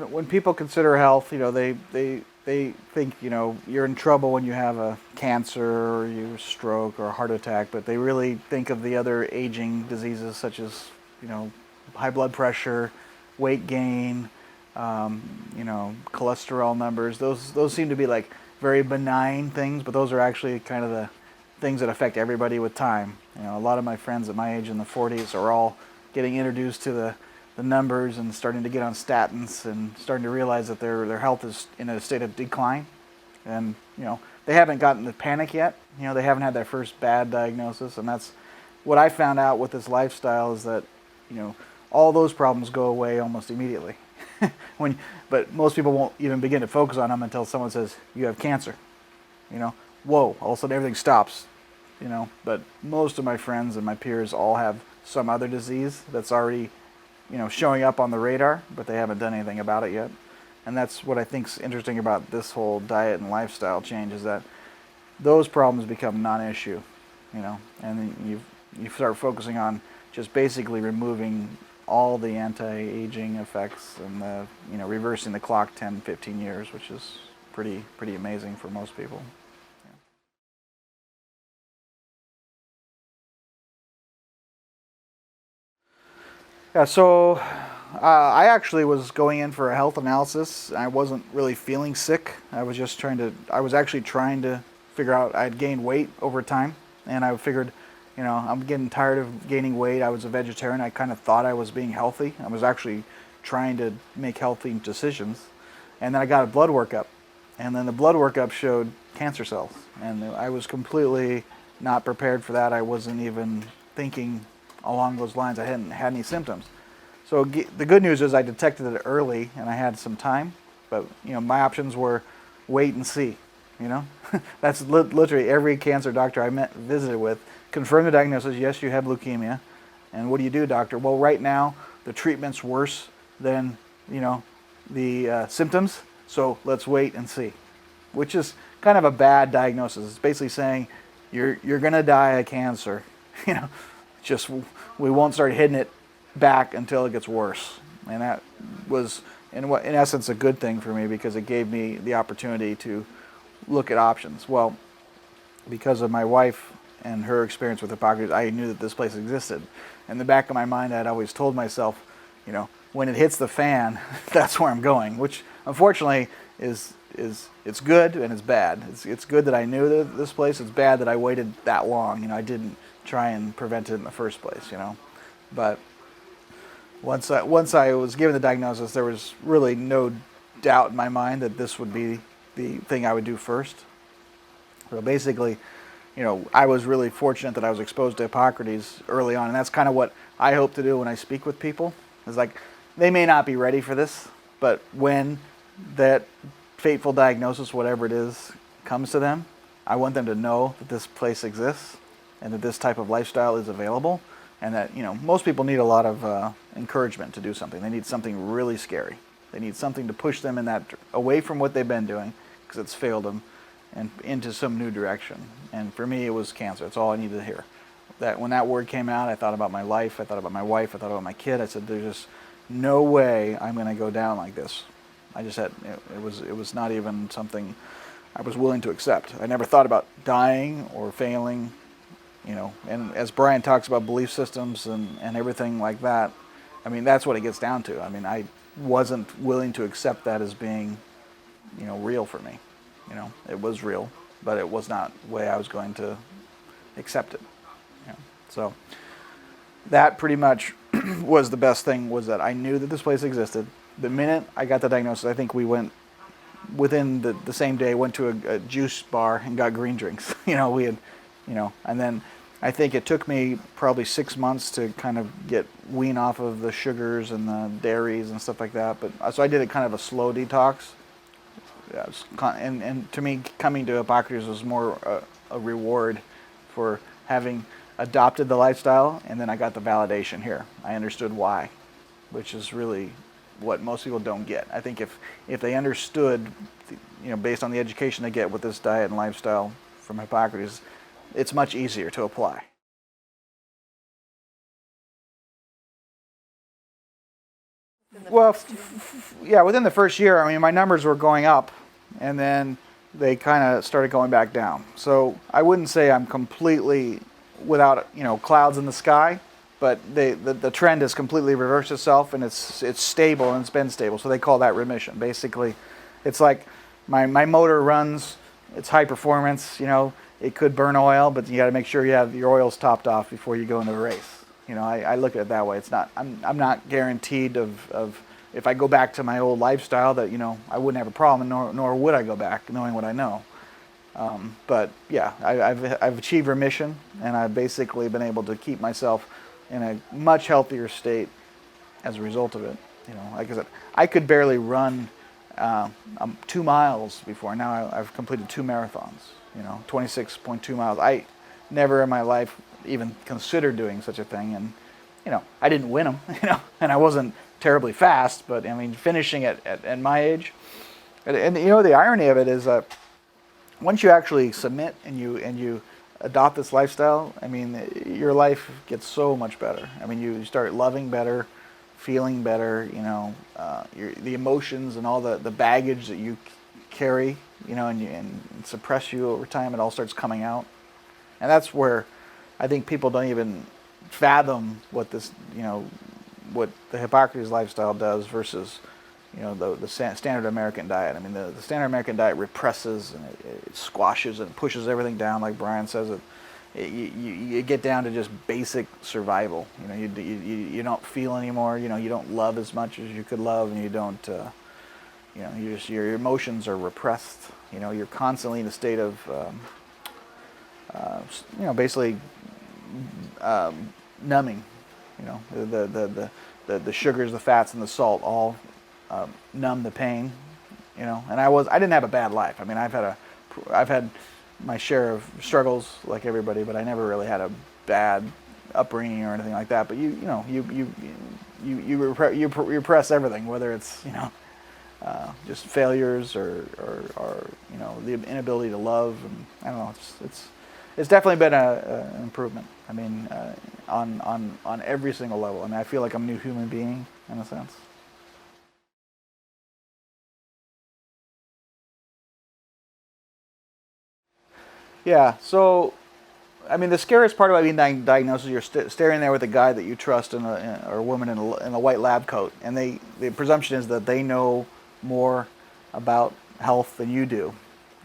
when people consider health, they think, you're in trouble when you have a cancer or you stroke or a heart attack, but they really think of the other aging diseases such as, high blood pressure, weight gain, cholesterol numbers. Those seem to be like very benign things, but those are actually kind of the things that affect everybody with time. A lot of my friends at my age in the 40s are all getting introduced to the numbers and starting to get on statins and starting to realize that their health is in a state of decline. And, they haven't gotten the panic yet. They haven't had their first bad diagnosis. And that's what I found out with this lifestyle is that, all those problems go away almost immediately. But most people won't even begin to focus on them until someone says, you have cancer. Whoa, all of a sudden everything stops. But most of my friends and my peers all have some other disease that's already showing up on the radar, but they haven't done anything about it yet. And that's what I think's interesting about this whole diet and lifestyle change is that those problems become non-issue, and you start focusing on just basically removing all the anti-aging effects and reversing the clock 10, 15 years, which is pretty amazing for most people. Yeah, so I actually was going in for a health analysis. I wasn't really feeling sick. I was actually trying to figure out, I'd gained weight over time, and I figured, I'm getting tired of gaining weight. I was a vegetarian. I kind of thought I was being healthy. I was actually trying to make healthy decisions. And then I got a blood workup. And then the blood workup showed cancer cells. And I was completely not prepared for that. I wasn't even thinking along those lines. I hadn't had any symptoms. So the good news is I detected it early and I had some time. But, my options were wait and see. That's literally every cancer doctor I visited with confirmed the diagnosis. Yes, you have leukemia. And what do you do, doctor? Well, right now the treatment's worse than the symptoms. So let's wait and see, which is kind of a bad diagnosis. It's basically saying you're going to die of cancer. Just we won't start hitting it back until it gets worse. And that was in essence a good thing for me because it gave me the opportunity to look at options. Well, because of my wife and her experience with Hippocrates, I knew that this place existed. In the back of my mind, I'd always told myself, when it hits the fan, that's where I'm going, which unfortunately is it's good and it's bad. It's good that I knew this place. It's bad that I waited that long. I didn't try and prevent it in the first place. But once I was given the diagnosis, there was really no doubt in my mind that this would be the thing I would do first. So basically, I was really fortunate that I was exposed to Hippocrates early on, and that's kind of what I hope to do when I speak with people. It's like, they may not be ready for this, but when that fateful diagnosis, whatever it is, comes to them, I want them to know that this place exists and that this type of lifestyle is available, and that, most people need a lot of encouragement to do something. They need something really scary. They need something to push them away from what they've been doing, because it's failed them, and into some new direction. And for me, it was cancer. That's all I needed to hear. That when that word came out, I thought about my life, I thought about my wife, I thought about my kid. I said, there's just no way I'm going to go down like this. I just had, it was not even something I was willing to accept. I never thought about dying or failing, and as Brian talks about belief systems and everything like that, that's what it gets down to. I wasn't willing to accept that as being, real for me. It was real, but it was not the way I was going to accept it. So that pretty much was the best thing, was that I knew that this place existed. The minute I got the diagnosis, I think we went, within the same day, went to a juice bar and got green drinks. We had, and then I think it took me probably 6 months to kind of wean off of the sugars and the dairies and stuff like that. But so I did a kind of a slow detox. And to me, coming to Hippocrates was more a reward for having adopted the lifestyle, and then I got the validation here. I understood why, which is really what most people don't get. I think if they understood, based on the education they get with this diet and lifestyle from Hippocrates, it's much easier to apply. Well, yeah, within the first year, I mean, my numbers were going up, and then they kind of started going back down. So I wouldn't say I'm completely without, clouds in the sky, but the trend has completely reversed itself, and it's stable, and it's been stable. So they call that remission. Basically, it's like my motor runs, it's high performance, it could burn oil, but you got to make sure you have your oils topped off before you go into a race. I look at it that way. It's not. I'm not guaranteed of if I go back to my old lifestyle that I wouldn't have a problem, nor would I go back knowing what I know. But yeah, I've achieved remission, and I've basically been able to keep myself in a much healthier state as a result of it. Like I said, I could barely run 2 miles before. Now I've completed 2 marathons. 26.2 miles. I never in my life even considered doing such a thing, and I didn't win them, and I wasn't terribly fast, but I mean, finishing at my age, and the irony of it is once you actually submit and you adopt this lifestyle, I mean, your life gets so much better. I mean, you start loving better, feeling better, the emotions and all the baggage that you carry, and suppress you over time, it all starts coming out. And that's where I think people don't even fathom what this, what the Hippocrates lifestyle does versus, the standard American diet. I mean, the standard American diet represses and it squashes and pushes everything down, like Brian says. You get down to just basic survival. You don't feel anymore. You don't love as much as you could love, and you don't. Your emotions are repressed. You're constantly in a state of, basically numbing. The sugars, the fats, and the salt all numb the pain. And I didn't have a bad life. I mean, I've had my share of struggles like everybody, but I never really had a bad upbringing or anything like that. But you repress everything, whether it's just failures or the inability to love, and I don't know. It's definitely been an improvement. I mean, on every single level. I mean, I feel like I'm a new human being in a sense. Yeah. So, I mean, the scariest part about being diagnosed is you're staring there with a guy that you trust or a woman in a white lab coat, and the presumption is that they know more about health than you do,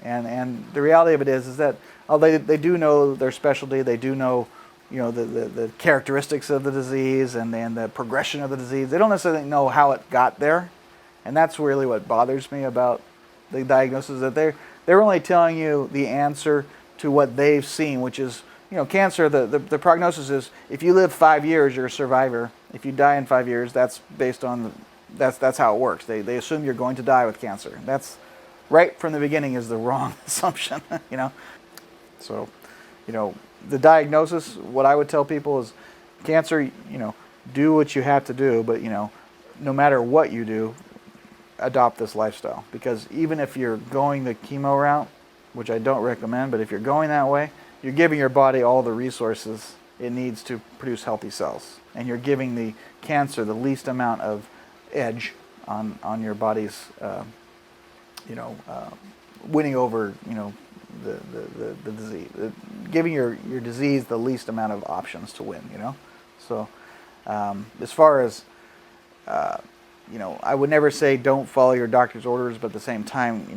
and the reality of it is that they do know their specialty. They do know the characteristics of the disease and the progression of the disease. They don't necessarily know how it got there, and that's really what bothers me about the diagnosis. That they're only telling you the answer to what they've seen, which is cancer. The prognosis is if you live 5 years, you're a survivor. If you die in 5 years, that's based on that's how it works. They assume you're going to die with cancer. That's right from the beginning is the wrong assumption. So, the diagnosis. What I would tell people is, cancer. Do what you have to do, but no matter what you do, adopt this lifestyle, because even if you're going the chemo route, which I don't recommend, but if you're going that way, you're giving your body all the resources it needs to produce healthy cells, and you're giving the cancer the least amount of edge on your body's winning over the disease, giving your disease the least amount of options to win. So as far as I would never say don't follow your doctor's orders, but at the same time,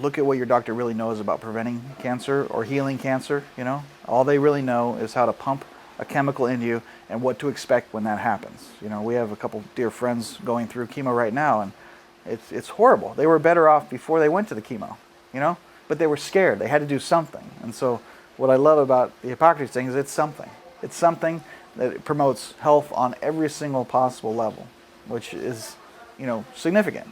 look at what your doctor really knows about preventing cancer or healing cancer. All they really know is how to pump a chemical into you and what to expect when that happens. We have a couple dear friends going through chemo right now, and it's horrible. They were better off before they went to the chemo, but they were scared. They had to do something. And so what I love about the Hippocrates thing is it's something. It's something that promotes health on every single possible level, which is significant.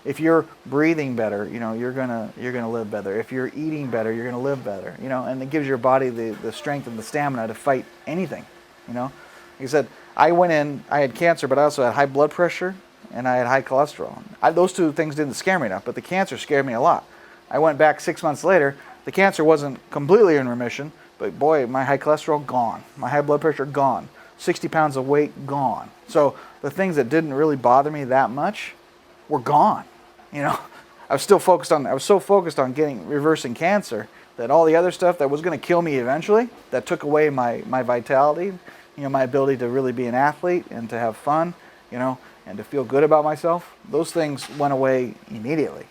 If you're breathing better, you're gonna live better. If you're eating better, you're gonna live better. And it gives your body the strength and the stamina to fight anything. Like I said, I went in, I had cancer, but I also had high blood pressure and I had high cholesterol. Those two things didn't scare me enough, but the cancer scared me a lot. I went back 6 months later. The cancer wasn't completely in remission, but boy, my high cholesterol gone, my high blood pressure gone. 60 pounds of weight gone. So the things that didn't really bother me that much were gone. You know, I was so focused on reversing cancer that all the other stuff that was going to kill me eventually, that took away my vitality, you know, my ability to really be an athlete and to have fun, you know, and to feel good about myself, those things went away immediately.